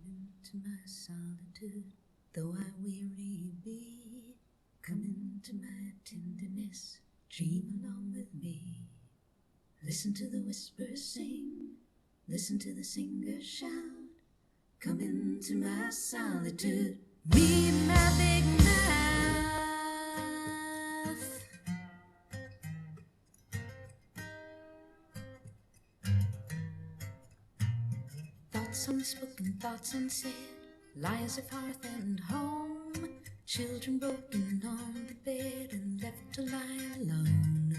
into my solitude, though I weary be. Come into my tenderness, dream along with me. Listen to the whispers sing, listen to the singer shout. Come into my solitude, read my big mouth. Thoughts unspoken, thoughts unsaid, lies of hearth and home. Children broken on the bed and left to lie alone.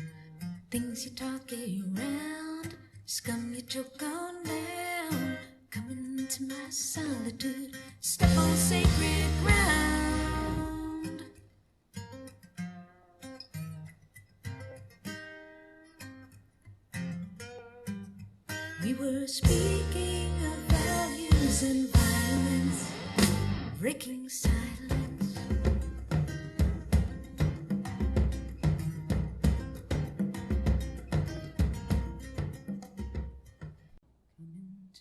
Things you talk around, scum you choke on down. Come into my solitude, step on sacred ground. We were speaking of values and violence, breaking silence.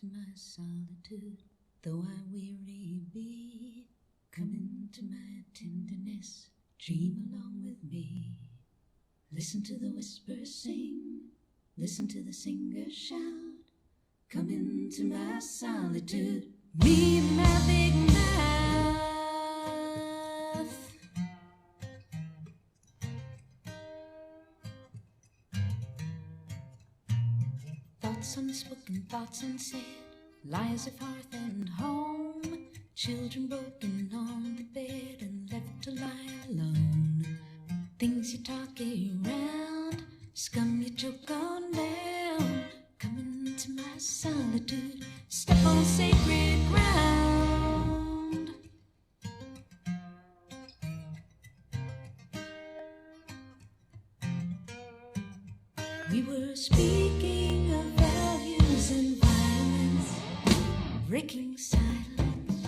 My solitude, though I weary be. Come into my tenderness, dream along with me. Listen to the whispers sing, listen to the singer shout. Come into my solitude, read my big mouth. Thoughts unspoken, thoughts unsaid, lies of hearth and home. Children broken on the bed and left to lie alone. Things you talk around, scum you choke on down. Come into my solitude, step on sacred ground. We were speaking of values and violence, breaking silence.